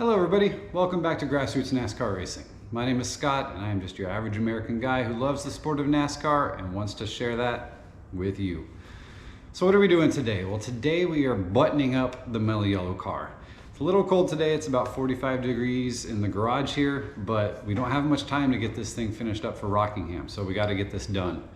Hello everybody, welcome back to Grassroots NASCAR Racing. My name is Scott and I am just your average American guy who loves the sport of NASCAR and wants to share that with you. So what are we doing today? Well, today we are buttoning up the Mello Yello car. It's a little cold today, it's about 45 degrees in the garage here, but we don't have much time to get this thing finished up for Rockingham, so we got to get this done.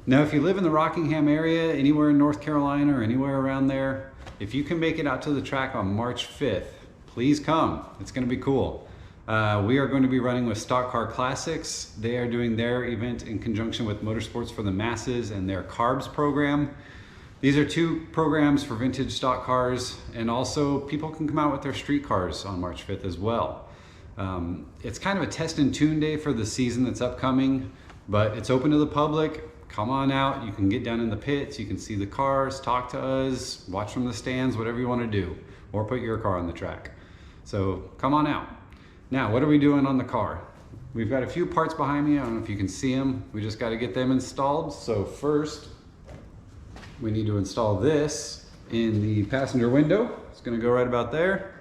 Now, if you live in the Rockingham area, anywhere in North Carolina or anywhere around there, if you can make it out to the track on March 5th, please come. It's going to be cool. We are going to be running with Stock Car Classics. They are doing their event in conjunction with Motorsports for the Masses and their Carbs program. These are two programs for vintage stock cars, and also people can come out with their street cars on March 5th as well. It's kind of a test and tune day for the season that's upcoming, but it's open to the public. Come on out, you can get down in the pits, you can see the cars, talk to us, watch from the stands, whatever you want to do, or put your car on the track. So come on out. Now, what are we doing on the car? We've got a few parts behind me. I don't know if you can see them. We just got to get them installed. So first, we need to install this in the passenger window. It's going to go right about there.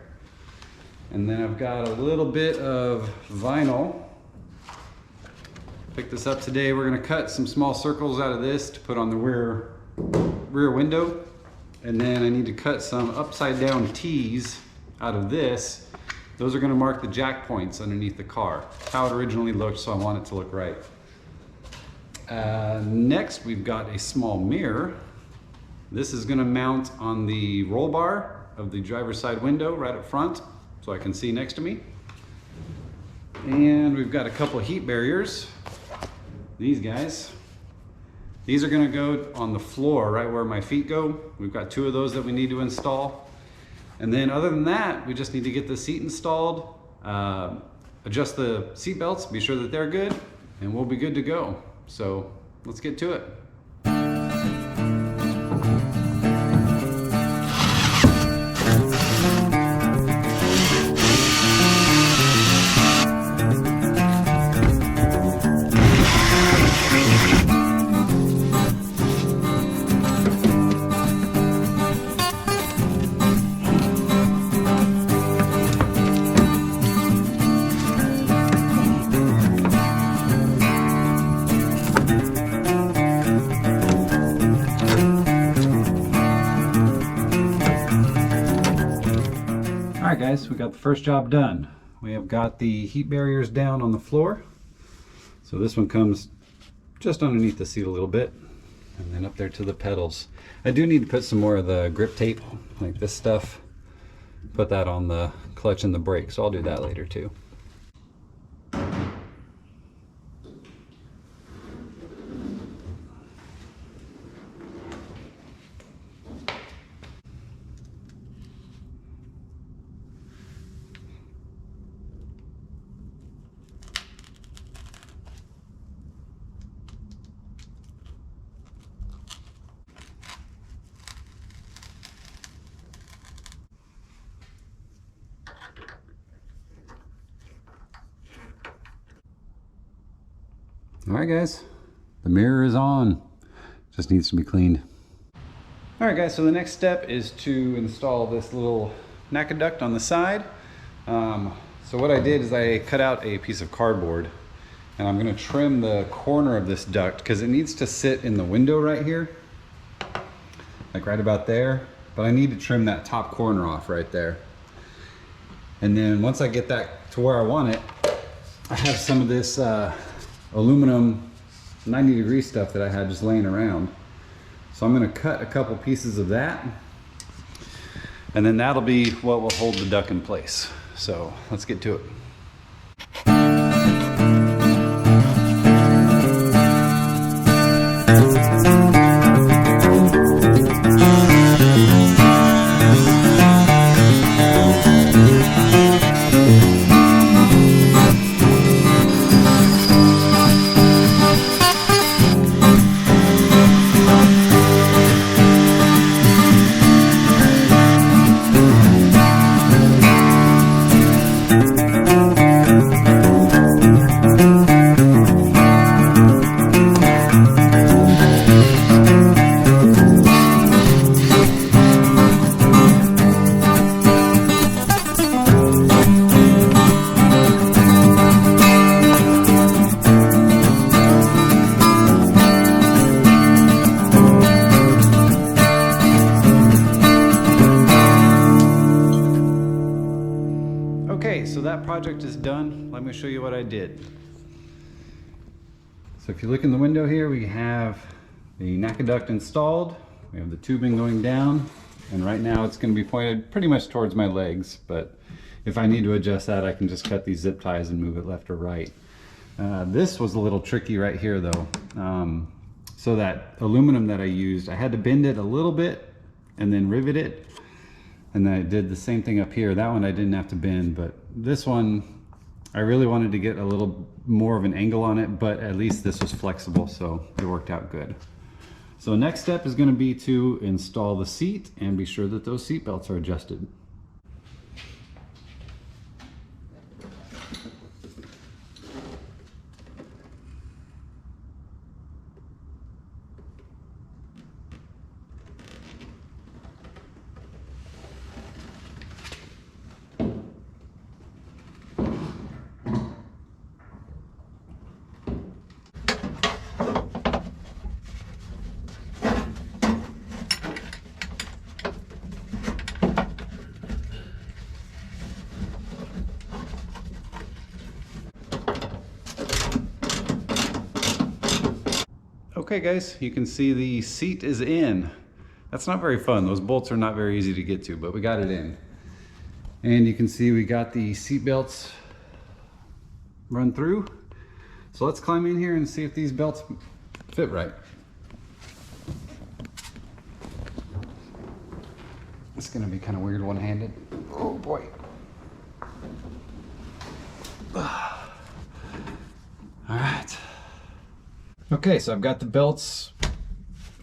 And then I've got a little bit of vinyl. Picked this up today. We're going to cut some small circles out of this to put on the rear window. And then I need to cut some upside down T's out of this. Those are going to mark the jack points underneath the car. How it originally looked, so I want it to look right. Next, we've got a small mirror. This is going to mount on the roll bar of the driver's side window right up front, so I can see next to me. And we've got a couple of heat barriers. These guys. These are going to go on the floor right where my feet go. We've got two of those that we need to install. And then other than that, we just need to get the seat installed, adjust the seat belts, be sure that they're good, and we'll be good to go. So let's get to it. All right guys, we got the first job done. We have got the heat barriers down on the floor. So this one comes just underneath the seat a little bit and then up there to the pedals. I do need to put some more of the grip tape, like this stuff, put that on the clutch and the brake, so I'll do that later too. All right guys, the mirror is on, just needs to be cleaned. All right guys, so the next step is to install this little NACA duct on the side. So what I did is I cut out a piece of cardboard and I'm gonna trim the corner of this duct because it needs to sit in the window right here, like right about there, but I need to trim that top corner off right there. And then once I get that to where I want it, I have some of this aluminum 90-degree stuff that I had just laying around. So I'm going to cut a couple pieces of that, and then that'll be what will hold the duct in place. So let's get to it. Okay, so that project is done. Let me show you what I did. So if you look in the window here, we have the NACA duct installed. We have the tubing going down, and right now it's going to be pointed pretty much towards my legs, but if I need to adjust that, I can just cut these zip ties and move it left or right. This was a little tricky right here though. So that aluminum that I used, I had to bend it a little bit and then rivet it. And then I did the same thing up here. That one I didn't have to bend, but this one, I really wanted to get a little more of an angle on it, but at least this was flexible, so it worked out good. So next step is going to be to install the seat and be sure that those seat belts are adjusted. Okay guys, you can see the seat is in. That's not very fun. Those bolts are not very easy to get to, but we got it in. And you can see we got the seat belts run through. So let's climb in here and see if these belts fit right. It's gonna be kind of weird one-handed. Oh boy. All right. Okay, so I've got the belts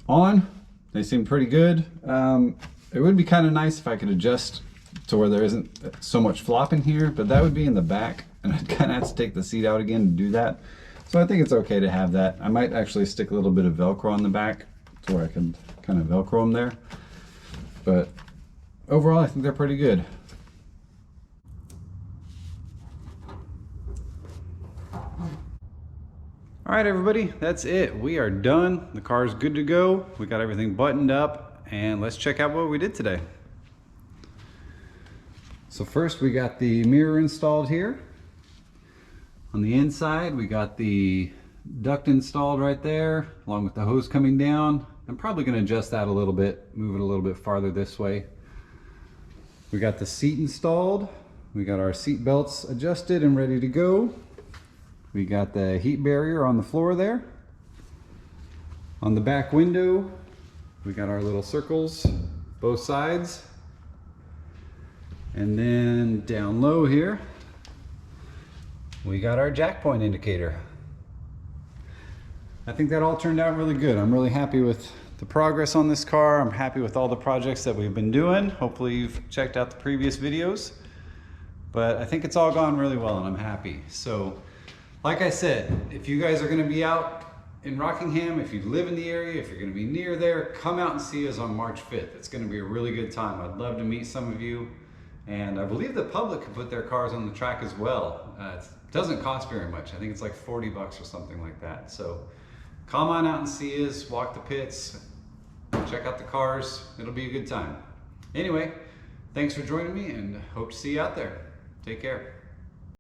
on. They seem pretty good. It would be kind of nice if I could adjust to where there isn't so much flop in here, but that would be in the back, and I'd kind of have to take the seat out again to do that. So I think it's okay to have that. I might actually stick a little bit of Velcro on the back to where I can kind of Velcro them there. But overall, I think they're pretty good. All right, everybody, that's it. We are done. The car is good to go. We got everything buttoned up, and let's check out what we did today. So first we got the mirror installed here. On the inside, we got the duct installed right there, along with the hose coming down. I'm probably gonna adjust that a little bit, move it a little bit farther this way. We got the seat installed. We got our seat belts adjusted and ready to go. We got the heat barrier on the floor there. On the back window, we got our little circles, both sides. And then down low here, we got our jack point indicator. I think that all turned out really good. I'm really happy with the progress on this car. I'm happy with all the projects that we've been doing. Hopefully you've checked out the previous videos. But I think it's all gone really well and I'm happy. So, like I said, if you guys are gonna be out in Rockingham, if you live in the area, if you're gonna be near there, come out and see us on March 5th. It's gonna be a really good time. I'd love to meet some of you. And I believe the public can put their cars on the track as well. It doesn't cost very much. I think it's like 40 bucks or something like that. So come on out and see us, walk the pits, check out the cars. It'll be a good time. Anyway, thanks for joining me and hope to see you out there. Take care.